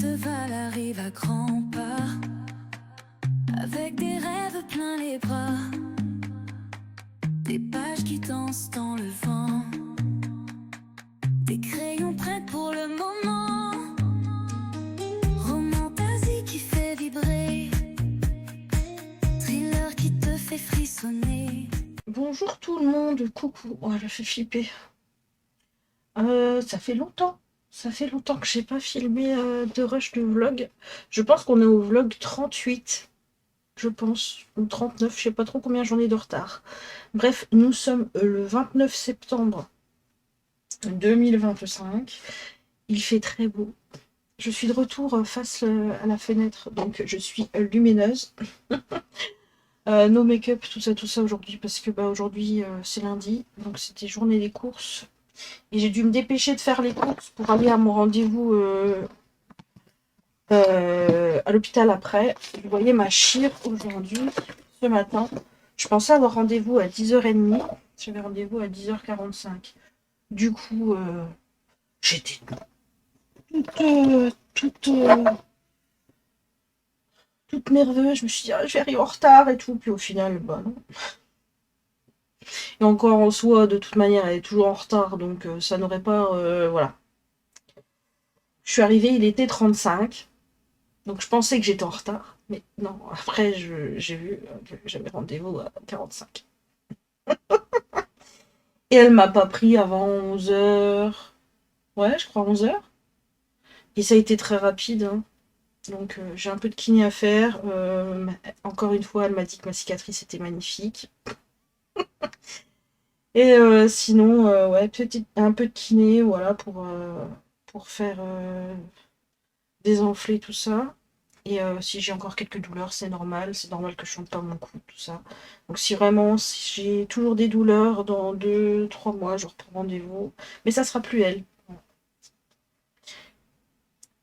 de Val arrive à grands pas, avec des rêves plein les bras, des pages qui dansent dans le vent, des crayons prêts pour le moment, romantasie qui fait vibrer, thriller qui te fait frissonner. Bonjour tout le monde, coucou. Oh, elle a fait flipper. Ça fait longtemps. Ça fait longtemps que j'ai pas filmé de rush de vlog. Je pense qu'on est au vlog 38. Je pense. Ou 39, je sais pas trop combien j'en ai de retard. Bref, nous sommes le 29 septembre 2025. Il fait très beau. Je suis de retour face à la fenêtre, donc je suis lumineuse. No make-up, tout ça aujourd'hui, parce que aujourd'hui c'est lundi, donc c'était journée des courses. Et j'ai dû me dépêcher de faire les courses pour aller à mon rendez-vous à l'hôpital après. Vous voyez ma chire aujourd'hui, ce matin. Je pensais avoir rendez-vous à 10h30. J'avais rendez-vous à 10h45. Du coup, j'étais toute nerveuse. Je me suis dit, ah, je vais arriver en retard et tout. Puis au final, bah non. Et encore en soi, de toute manière, elle est toujours en retard. Donc ça n'aurait pas... voilà. Je suis arrivée, il était 35. Donc je pensais que j'étais en retard, mais non, après j'ai vu que j'avais rendez-vous à 45. Et elle m'a pas pris avant 11h. Ouais, je crois 11h. Et ça a été très rapide, hein. Donc j'ai un peu de kiné à faire. Encore une fois, elle m'a dit que ma cicatrice était magnifique. Et sinon, ouais, un peu de kiné, voilà, pour faire désenfler tout ça. Et si j'ai encore quelques douleurs, c'est normal que je chante pas mon cou, tout ça. Donc si j'ai toujours des douleurs dans 2, 3 mois, je reprends rendez-vous. Mais ça sera plus elle.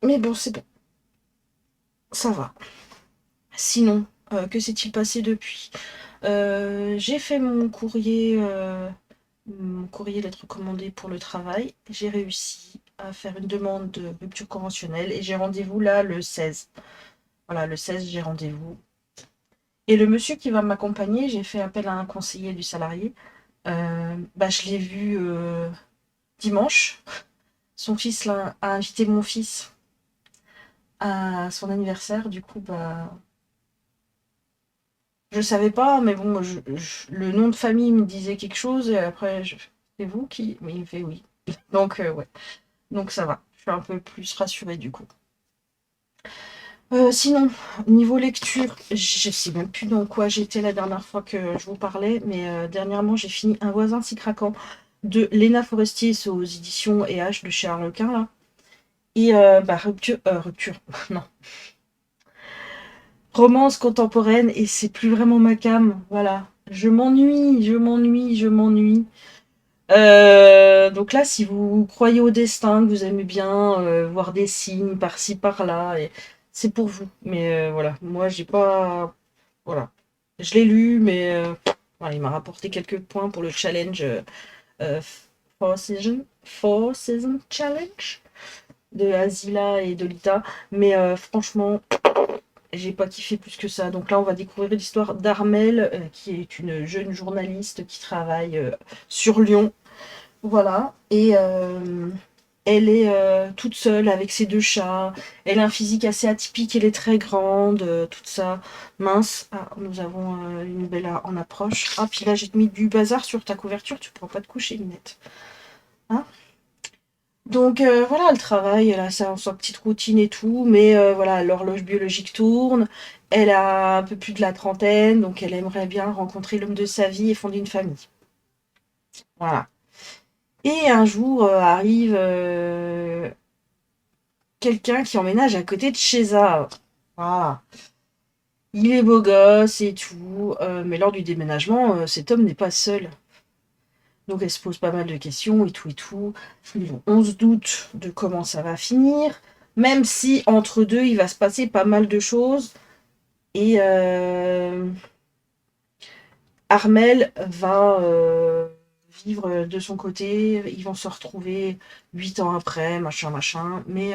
Mais bon, c'est bon, ça va. Sinon, que s'est-il passé depuis? J'ai fait mon courrier lettre commandée pour le travail. J'ai réussi à faire une demande de rupture conventionnelle et j'ai rendez-vous là le 16. Voilà, le 16, j'ai rendez-vous. Et le monsieur qui va m'accompagner, j'ai fait appel à un conseiller du salarié. Je l'ai vu dimanche. Son fils a invité mon fils à son anniversaire. Du coup, je savais pas, mais bon, le nom de famille me disait quelque chose. Et après, c'est vous qui... Mais il me fait oui. Donc, ouais. Donc, ça va. Je suis un peu plus rassurée du coup. Sinon, niveau lecture, je sais même plus dans quoi j'étais la dernière fois que je vous parlais, mais dernièrement j'ai fini Un voisin si craquant de Léna Forestier, c'est aux éditions H de chez Harlequin là. Et rupture, non, romance contemporaine et c'est plus vraiment ma came, voilà. Je m'ennuie. Donc là, si vous croyez au destin, que vous aimez bien voir des signes par-ci par-là, c'est pour vous. Mais voilà, moi j'ai pas. Voilà. Je l'ai lu, mais voilà, il m'a rapporté quelques points pour le challenge euh, Four Season Challenge de Azila et Dolita. Mais franchement, j'ai pas kiffé plus que ça. Donc là, on va découvrir l'histoire d'Armelle, qui est une jeune journaliste qui travaille sur Lyon. Voilà. Et elle est toute seule avec ses 2 chats. Elle a un physique assez atypique, elle est très grande, toute ça, mince. Ah, nous avons une belle en approche. Ah, puis là, j'ai mis du bazar sur ta couverture, tu pourras pas te coucher, Minette. Hein. Donc voilà, elle travaille, elle a sa petite routine et tout, mais voilà, l'horloge biologique tourne. Elle a un peu plus de la trentaine, donc elle aimerait bien rencontrer l'homme de sa vie et fonder une famille. Voilà. Et un jour arrive quelqu'un qui emménage à côté de chez elle. Voilà. Il est beau gosse et tout, mais lors du déménagement, cet homme n'est pas seul. Donc elle se pose pas mal de questions et tout et tout. On se doute de comment ça va finir, même si entre deux, il va se passer pas mal de choses. Et Armel va vivre de son côté. Ils vont se retrouver 8 ans après, machin, machin. Mais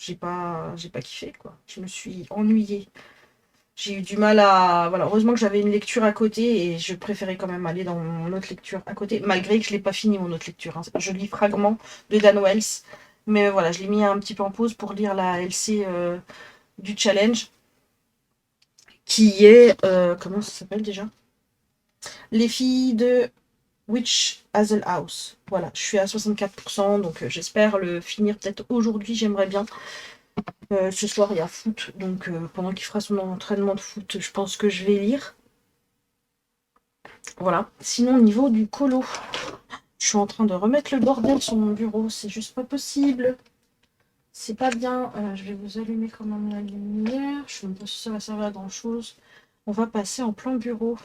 j'ai pas kiffé, quoi. Je me suis ennuyée. J'ai eu du mal à... Voilà, heureusement que j'avais une lecture à côté et je préférais quand même aller dans mon autre lecture à côté, malgré que je l'ai pas fini mon autre lecture, hein. Je lis Fragments de Dan Wells, mais voilà, je l'ai mis un petit peu en pause pour lire la LC du challenge, qui est... comment ça s'appelle déjà? Les filles de Witch Hazel House. Voilà, je suis à 64%, donc j'espère le finir peut-être aujourd'hui, j'aimerais bien. Ce soir, il y a foot, donc pendant qu'il fera son entraînement de foot, je pense que je vais lire. Voilà. Sinon, au niveau du colo, je suis en train de remettre le bordel sur mon bureau. C'est juste pas possible. C'est pas bien. Je vais vous allumer quand même la lumière. Je ne sais même pas si ça va servir à grand chose. On va passer en plan bureau.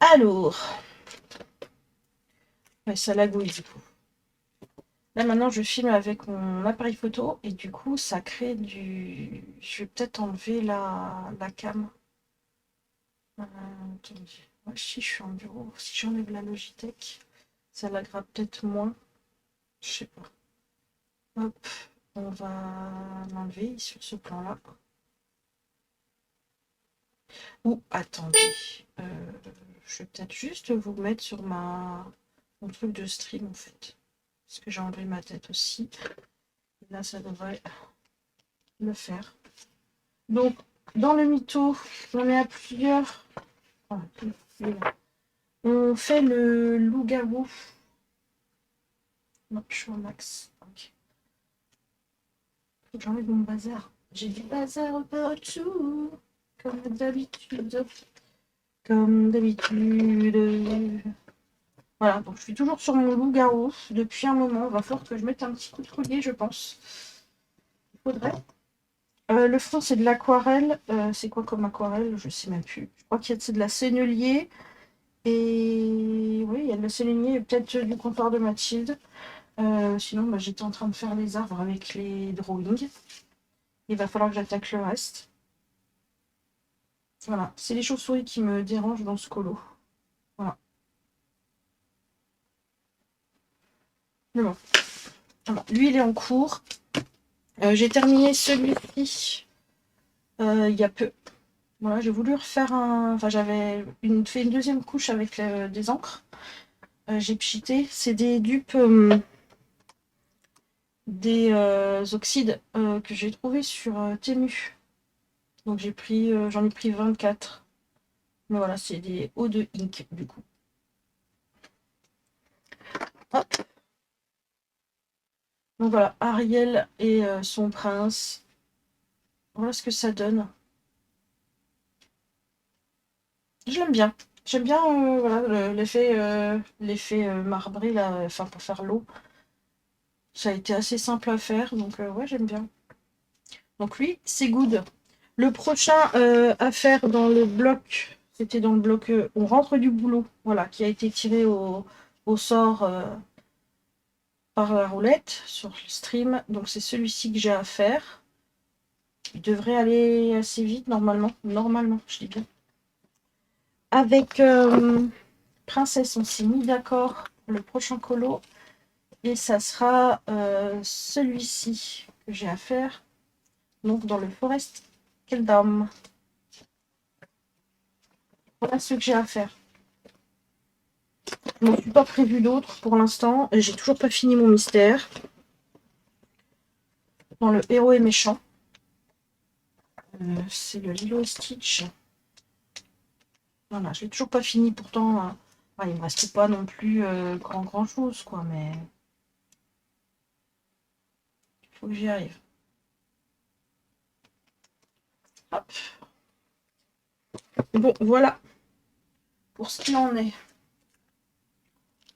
Alors. Ouais, ça lagouille du coup. Là maintenant je filme avec mon appareil photo et du coup ça crée du... Je vais peut-être enlever la cam. Attendez. Ouais, si je suis en bureau, si j'enlève la Logitech, ça laguera peut-être moins. Je sais pas. Hop, on va l'enlever sur ce plan-là. Ou attendez. Je vais peut-être juste vous mettre sur mon truc de stream en fait. Parce que j'ai enlevé ma tête aussi. Là ça devrait le faire. Donc dans le mytho, on est à plusieurs. Oh, on fait le loup-garou. Non, je suis au max. Ok. Faut que j'enlève mon bazar. J'ai du bazar partout. Comme d'habitude. Comme d'habitude. Voilà, donc je suis toujours sur mon loup-garou depuis un moment. Il va falloir que je mette un petit coup de collier, je pense. Il faudrait. Le fond, c'est de l'aquarelle. C'est quoi comme aquarelle? Je sais même plus. Je crois qu'il y a de la sennelier. Et oui, il y a de la sennelier et peut-être du comptoir de Mathilde. Sinon, bah, j'étais en train de faire les arbres avec les drawings. Il va falloir que j'attaque le reste. Voilà, c'est les chauves-souris qui me dérangent dans ce colo. Voilà. Mais bon. Voilà. Lui, il est en cours. J'ai terminé celui-ci il y a peu. Voilà, j'ai voulu refaire un... Enfin, j'avais fait une deuxième couche avec des encres. J'ai pchité. C'est des dupes... des oxydes que j'ai trouvé sur Temu. Donc j'en ai pris 24. Mais voilà, c'est des eaux de ink du coup. Hop. Donc voilà, Ariel et son prince. Voilà ce que ça donne. Je l'aime bien. J'aime bien voilà, l'effet marbré là, enfin pour faire l'eau. Ça a été assez simple à faire, donc ouais, j'aime bien. Donc lui, c'est good. Le prochain à faire dans le bloc, c'était dans le bloc On rentre du boulot, voilà, qui a été tiré au sort par la roulette sur le stream. Donc c'est celui-ci que j'ai à faire. Il devrait aller assez vite normalement. Normalement, je dis bien. Avec Princesse, on s'est mis d'accord pour le prochain colo. Et ça sera celui-ci que j'ai à faire. Donc dans le Forest Kingdom. Voilà ce que j'ai à faire. Je ne suis pas prévu d'autres pour l'instant. J'ai toujours pas fini mon mystère. Dans le héros est méchant. C'est le Lilo et Stitch. Voilà, je l'ai toujours pas fini. Pourtant, il me reste pas non plus grand chose, quoi. Mais il faut que j'y arrive. Hop. Bon, voilà. Pour ce qu'il en est.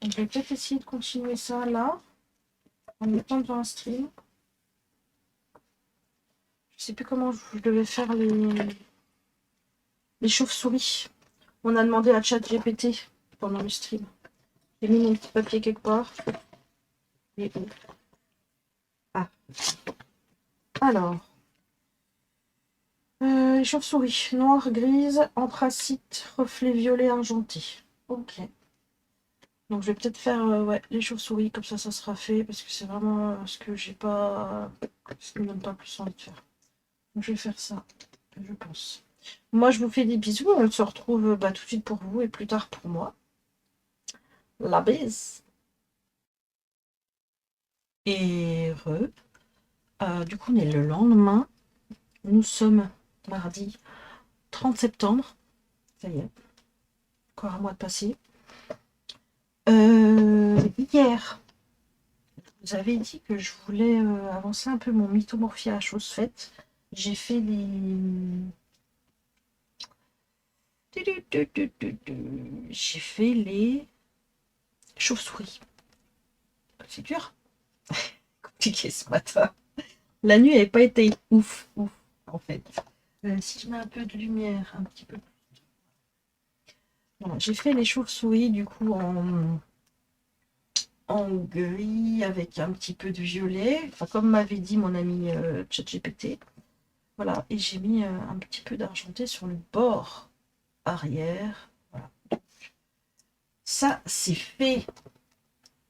Donc, je vais peut-être essayer de continuer ça là. En mettant devant un stream. Je sais plus comment je devais faire les chauves-souris. On a demandé à ChatGPT pendant le stream. J'ai mis mon petit papier quelque part. Et où? Ah. Alors. Les chauves-souris. Noir, grise, anthracite, reflet violet argenté. Ok. Donc je vais peut-être faire ouais, les chauves-souris, comme ça sera fait, parce que c'est vraiment ce que j'ai pas... ce qui me donne pas plus envie de faire. Donc je vais faire ça, je pense. Moi je vous fais des bisous, on se retrouve tout de suite pour vous et plus tard pour moi. La bise. Et du coup on est le lendemain, nous sommes mardi 30 septembre, ça y est, encore un mois de passé. Hier, vous avez dit que je voulais avancer un peu mon mythomorphie à chose faite. J'ai fait les... J'ai fait les chauves-souris. C'est dur. Compliqué ce matin. La nuit n'avait pas été ouf, en fait. Si je mets un peu de lumière, un petit peu plus. Voilà, j'ai fait les chauves-souris du coup en gris avec un petit peu de violet. Enfin, comme m'avait dit mon ami ChatGPT. Voilà, et j'ai mis un petit peu d'argenté sur le bord arrière. Voilà. Ça, c'est fait.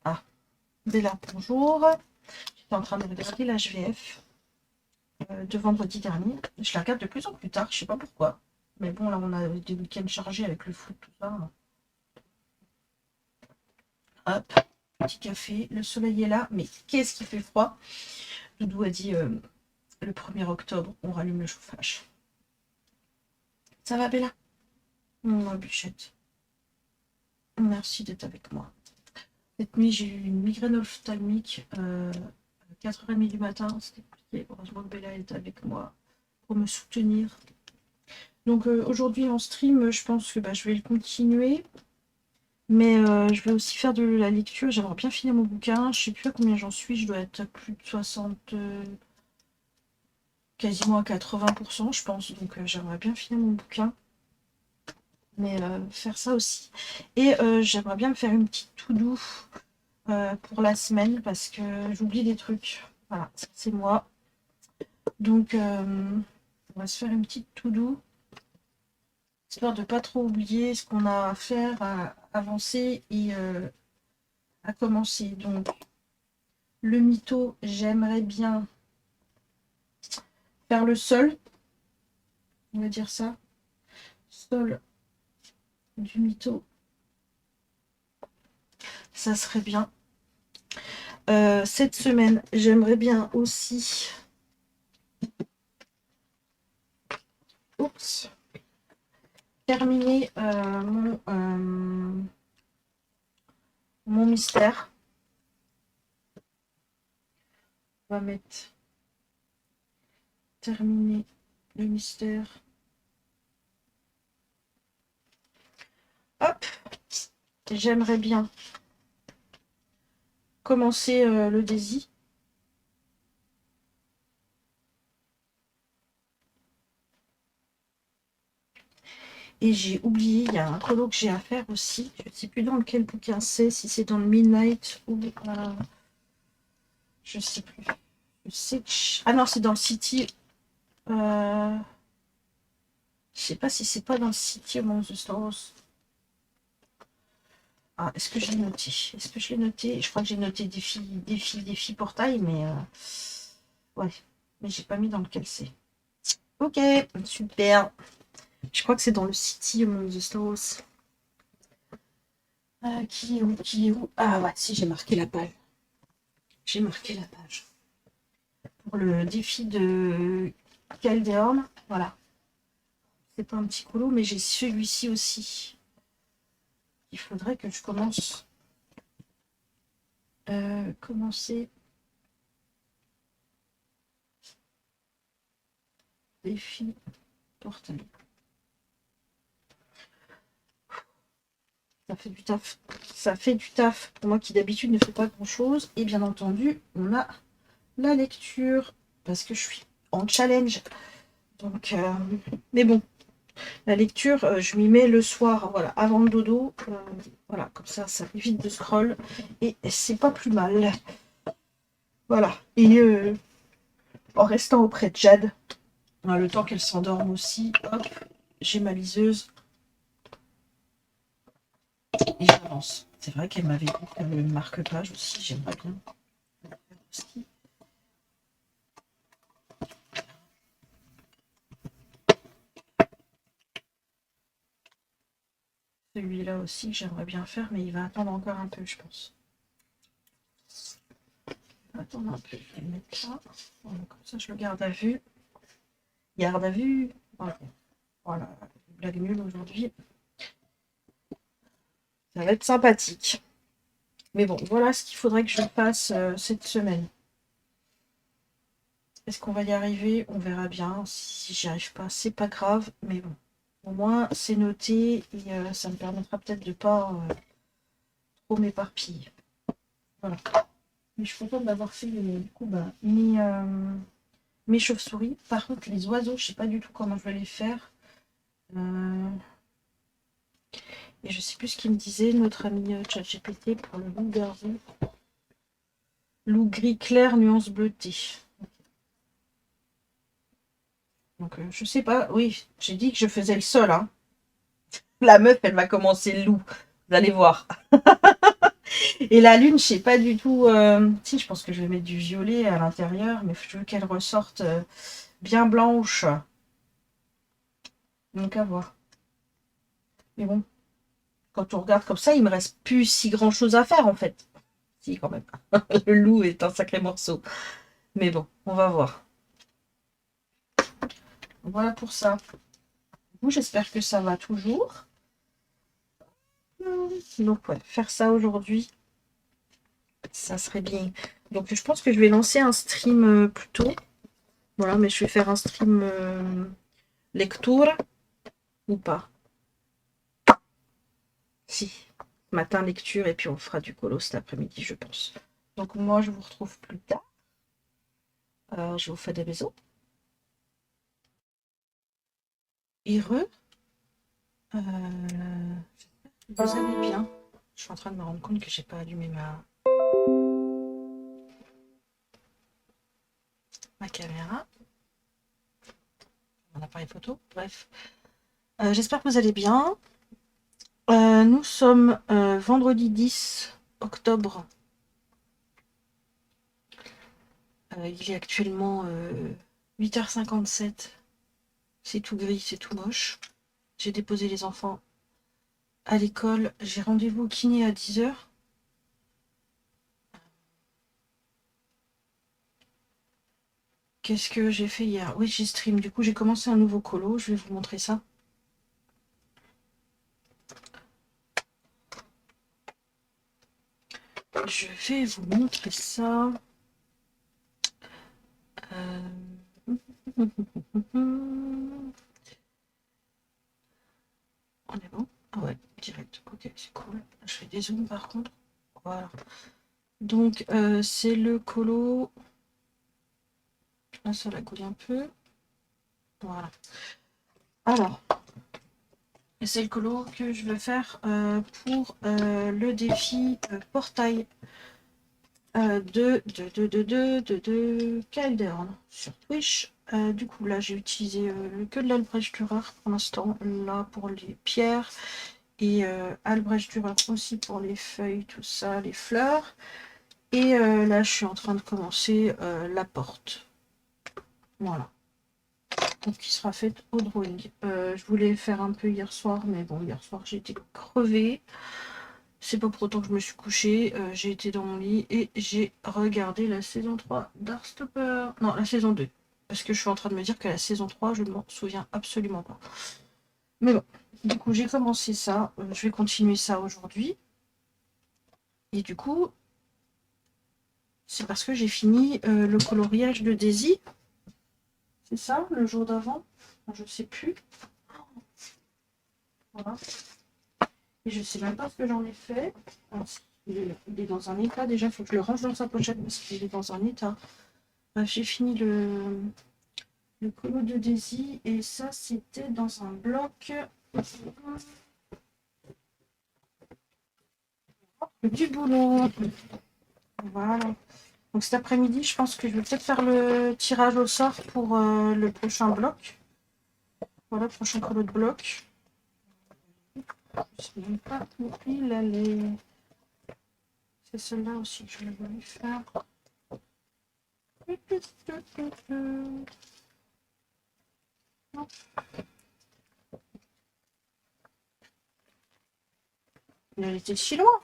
Ah, Bella, bonjour. J'étais en train de regarder la HVF de vendredi dernier. Je la regarde de plus en plus tard, je sais pas pourquoi. Mais bon, là, on a des week-ends chargés avec le foot, tout ça. Hop, petit café. Le soleil est là, mais qu'est-ce qui fait froid. Doudou a dit le 1er octobre, on rallume le chauffage. Ça va, Bella? Ma bichette. Merci d'être avec moi. Cette nuit, j'ai eu une migraine ophtalmique à 4h30 du matin. C'était compliqué. Heureusement que Bella est avec moi pour me soutenir. Donc aujourd'hui en stream, je pense que je vais le continuer. Mais je vais aussi faire de la lecture. J'aimerais bien finir mon bouquin. Je sais plus à combien j'en suis. Je dois être à plus de 60... quasiment à 80%, je pense. Donc j'aimerais bien finir mon bouquin. Mais faire ça aussi. Et j'aimerais bien me faire une petite to-do pour la semaine parce que j'oublie des trucs. Voilà, c'est moi. Donc on va se faire une petite to-do histoire de pas trop oublier ce qu'on a à faire, à avancer et à commencer. Donc le mytho, j'aimerais bien faire le sol. On va dire ça. Sol du mytho. Ça serait bien. Cette semaine, j'aimerais bien aussi terminer mon mystère. On va mettre terminer le mystère. Hop, j'aimerais bien commencer le Daisy. Et j'ai oublié, il y a un colo que j'ai à faire aussi. Je ne sais plus dans quel bouquin c'est, si c'est dans le Midnight ou... je sais plus. Je sais que... Ah non, c'est dans le City. Je sais pas si c'est pas dans le City Among the Stars. Ah, est-ce que je l'ai noté? Est-ce que je l'ai noté? Je crois que j'ai noté défi portail, mais... ouais, mais j'ai pas mis dans lequel c'est. Ok, super. Je crois que c'est dans le City Among the Stars. Qui est où? Ah ouais, si, j'ai marqué la page. J'ai marqué la page. Pour le défi de Calderon, voilà. C'est pas un petit colo, mais j'ai celui-ci aussi. Il faudrait que je commence. Commencer. Défi portail. Ça fait du taf. Ça fait du taf pour moi qui d'habitude ne fait pas grand chose. Et bien entendu, on a la lecture parce que je suis en challenge. Donc, mais bon, la lecture, je m'y mets le soir, voilà, avant le dodo. Voilà, comme ça évite de scroll et c'est pas plus mal. Voilà. Et en restant auprès de Jade, le temps qu'elle s'endorme aussi, hop, j'ai ma liseuse. Et j'avance. avance. C'est vrai qu'elle m'avait dit que le marque-page aussi, j'aimerais bien. Aussi. Celui-là aussi, j'aimerais bien faire, mais il va attendre encore un peu, je pense. Il va attendre un peu. Je vais le mettre là. Voilà, comme ça, je le garde à vue. Garde à vue. Voilà. Voilà. Blague nulle aujourd'hui. Ça va être sympathique. Mais bon, voilà ce qu'il faudrait que je fasse cette semaine. Est-ce qu'on va y arriver? On verra bien. Si j'y arrive pas, c'est pas grave. Mais bon, au moins, c'est noté. Et ça me permettra peut-être de pas trop m'éparpiller. Voilà. Mais je suis contente d'avoir fait du coup, mes chauves-souris. Par contre, les oiseaux, je sais pas du tout comment je vais les faire. Et je sais plus ce qu'il me disait, notre ami ChatGPT, pour le loup-garou. Loup gris clair, nuance bleutée. Donc, je sais pas. Oui, j'ai dit que je faisais le sol. Hein. La meuf, elle va commencer le loup. Vous allez voir. Et la lune, je sais pas du tout. Si, je pense que je vais mettre du violet à l'intérieur, mais je veux qu'elle ressorte bien blanche. Donc, à voir. Mais bon, quand on regarde comme ça, il me reste plus si grand chose à faire en fait. Si, quand même. Le loup est un sacré morceau. Mais bon, on va voir. Voilà pour ça. J'espère que ça va toujours. Donc, ouais, faire ça aujourd'hui, ça serait bien. Donc, je pense que je vais lancer un stream plus tôt. Voilà, mais je vais faire un stream lecture ou pas. Si. Matin lecture et puis on fera du colo cet après-midi, je pense. Donc, moi, je vous retrouve plus tard. Je vous fais des bisous. Heureux. Vous allez bien. Je suis en train de me rendre compte que j'ai pas allumé ma caméra. Mon appareil photo. Bref. J'espère que vous allez bien. Nous sommes vendredi 10 octobre. Il est actuellement 8h57. C'est tout gris, c'est tout moche. J'ai déposé les enfants à l'école. J'ai rendez-vous au kiné à 10h. Qu'est-ce que j'ai fait hier? Oui, j'ai stream. Du coup, j'ai commencé un nouveau colo. Je vais vous montrer ça. Je vais vous montrer ça. On est bon? Ah ouais, direct. Ok, c'est cool. Je fais des zooms par contre. Voilà. Donc, c'est le colo. Là, ça la coule un peu. Voilà. Alors, c'est le colo que je veux faire pour le défi portail de Calderon sur Twitch. Du coup, là, j'ai utilisé que de l'Albrecht Dürer pour l'instant, là pour les pierres, et Albrecht Dürer aussi pour les feuilles, tout ça, les fleurs. Et là, je suis en train de commencer la porte. Voilà. Donc, qui sera faite au drawing. Je voulais faire un peu hier soir, mais bon, hier soir, j'ai été crevée. C'est pas pour autant que je me suis couchée. J'ai été dans mon lit et j'ai regardé la saison 3 d'Heartstopper. Non, la saison 2. Parce que je suis en train de me dire que la saison 3, je ne m'en souviens absolument pas. Mais bon, du coup, j'ai commencé ça. Je vais continuer ça aujourd'hui. Et du coup, c'est parce que j'ai fini le coloriage de Daisy. C'est ça, le jour d'avant? Je sais plus. Voilà. Et je sais même pas ce que j'en ai fait. Il est dans un état. Déjà, il faut que je le range dans sa pochette parce qu'il est dans un état. J'ai fini le colo de Daisy et ça, c'était dans un bloc du boulot. Voilà. Donc cet après-midi, je pense que je vais peut-être faire le tirage au sort pour le prochain bloc. Voilà, prochain colo de bloc. Je sais même pas où il allait. C'est celle-là aussi que je voulu faire. Il était si loin.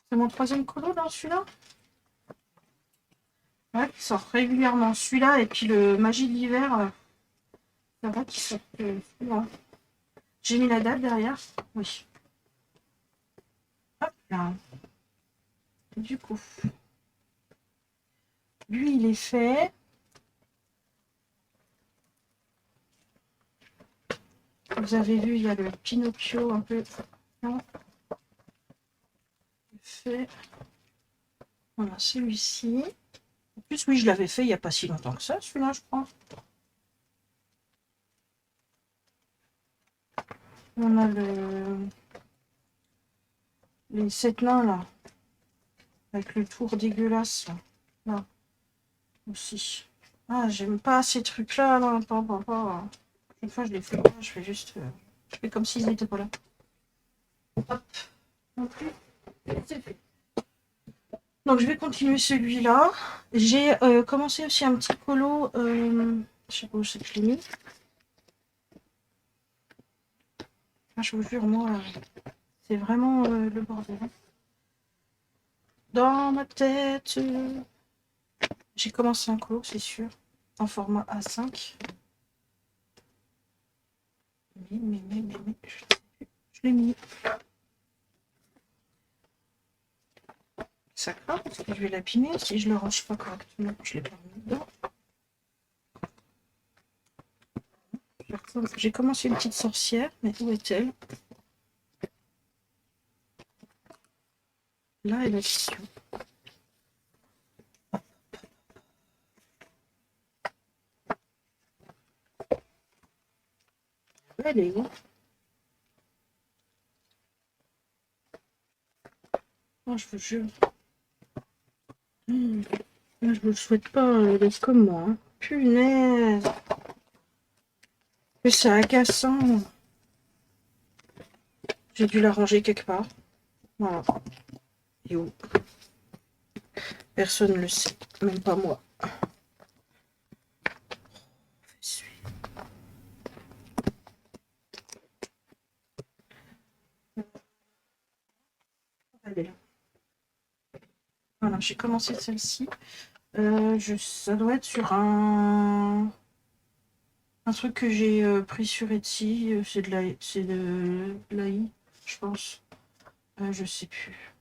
C'est mon troisième colo dans celui-là. Ouais, qui sort régulièrement. Celui-là et puis le Magie de l'hiver, ça va qui sort souvent. J'ai mis la date derrière. Oui. Hop là. Du coup, lui il est fait. Vous avez vu, il y a le Pinocchio un peu fait. Voilà, celui-ci. En plus, oui, je l'avais fait il n'y a pas si longtemps que ça, celui-là, je crois. On a les 7 nains, là. Avec le tour dégueulasse, là. Là, aussi. Ah, j'aime pas ces trucs-là, là. Pas. Une fois, je les fais pas, je fais juste... je fais comme s'ils n'étaient pas là. Hop. Non plus. C'est fait. Donc, je vais continuer celui-là. J'ai commencé aussi un petit colo... je sais pas où c'est que je l'ai mis. Ah, je vous jure, moi, c'est vraiment le bordel. Dans ma tête... J'ai commencé un colo, c'est sûr. En format A5. Mais, je l'ai mis. Ça craint parce que je vais l'abîmer si je le range pas correctement. Je l'ai pas mis dedans. J'ai commencé une petite sorcière, mais où est-elle? Là est la question. Elle est où? Oh, je vous jure. Je vous souhaite pas d'être comme moi. Hein. Punaise. Que c'est agaçant. J'ai dû la ranger quelque part. Voilà. Et où? Personne ne le sait. Même pas moi. Elle est là. Voilà, j'ai commencé celle-ci. Ça doit être sur un truc que j'ai pris sur Etsy. C'est de l'AI, je pense. Je sais plus.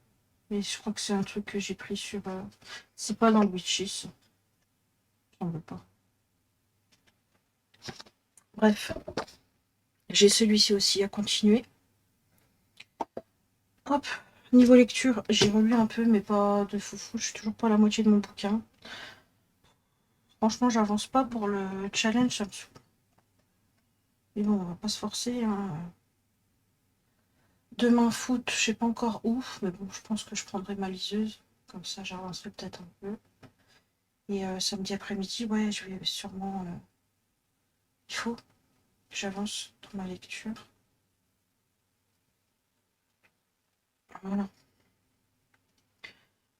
Mais je crois que c'est un truc que j'ai pris sur... C'est pas dans le Witches. J'en veux pas. Bref. J'ai celui-ci aussi à continuer. Hop. Niveau lecture, j'ai relu un peu, mais pas de foufou. Je suis toujours pas à la moitié de mon bouquin. Franchement, j'avance pas pour le challenge, ça me saoule. Mais bon, on va pas se forcer. Hein. Demain foot, je sais pas encore où, mais bon, je pense que je prendrai ma liseuse. Comme ça, j'avancerai peut-être un peu. Et samedi après-midi, ouais, je vais sûrement... il faut que j'avance dans ma lecture. Voilà.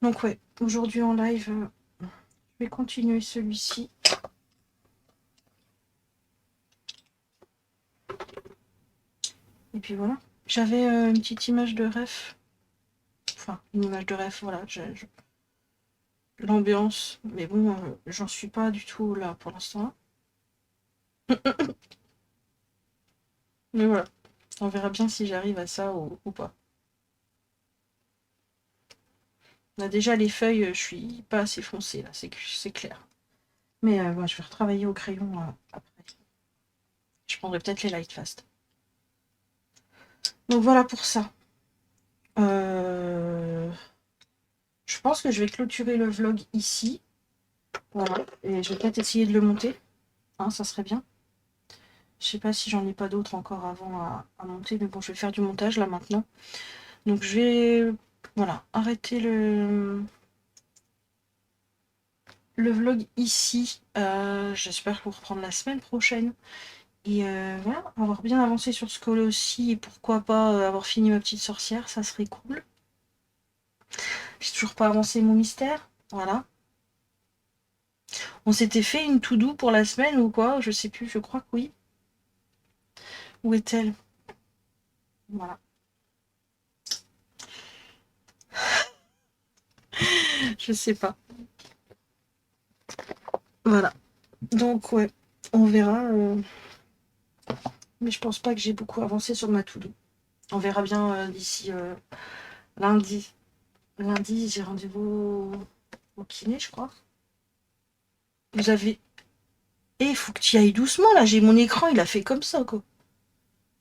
Donc ouais, aujourd'hui en live, je vais continuer celui-ci. Et puis voilà. J'avais une petite image de ref. Enfin, une image de ref, voilà. L'ambiance. Mais bon, j'en suis pas du tout là pour l'instant. Mais voilà. On verra bien si j'arrive à ça ou pas. Là, déjà, les feuilles, je suis pas assez foncée, là, c'est clair. Mais bon, je vais retravailler au crayon après. Je prendrai peut-être les light fast. Donc voilà pour ça. Je pense que je vais clôturer le vlog ici. Voilà. Et je vais peut-être essayer de le monter. Hein, ça serait bien. Je sais pas si j'en ai pas d'autres encore avant à monter. Mais bon, je vais faire du montage là maintenant. Donc je vais... Voilà. Arrêter le vlog ici. J'espère vous reprendre la semaine prochaine. Et voilà, avoir bien avancé sur ce call aussi. Et pourquoi pas avoir fini ma petite sorcière, ça serait cool. J'ai toujours pas avancé mon mystère. Voilà. On s'était fait une to-do pour la semaine ou quoi? Je sais plus, je crois que oui. Où est-elle? Voilà. Je sais pas. Voilà. Donc ouais, on verra. Mais je pense pas que j'ai beaucoup avancé sur ma to-do. On verra bien d'ici lundi. Lundi, j'ai rendez-vous au kiné, je crois. Vous avez... Eh, faut que tu y ailles doucement, là. J'ai mon écran, il a fait comme ça, quoi.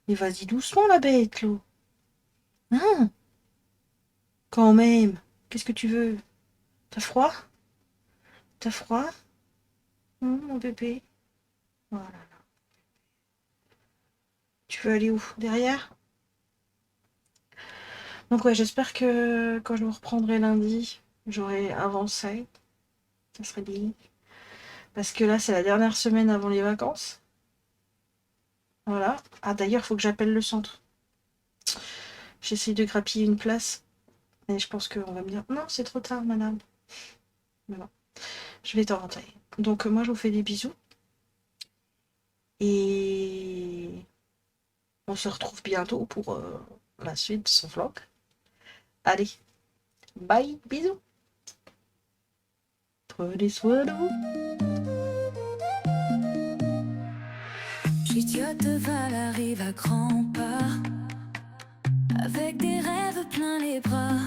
Mais vas-y doucement, la bête, là. Hein? Quand même. Qu'est-ce que tu veux? T'as froid? T'as froid? Mon bébé? Voilà. Tu veux aller où? Derrière? Donc ouais, j'espère que quand je vous reprendrai lundi, j'aurai avancé. Ça serait bien. Parce que là, c'est la dernière semaine avant les vacances. Voilà. Ah d'ailleurs, il faut que j'appelle le centre. J'essaye de grappiller une place. Et je pense qu'on va me dire, non, c'est trop tard, madame. Mais bon, je vais tenter. Donc moi, je vous fais des bisous. Et on se retrouve bientôt pour la suite de ce vlog. Allez, bye, bisous. Prenez soin de vous. J'idiote de Val arrive à grands pas, avec des rêves plein les bras.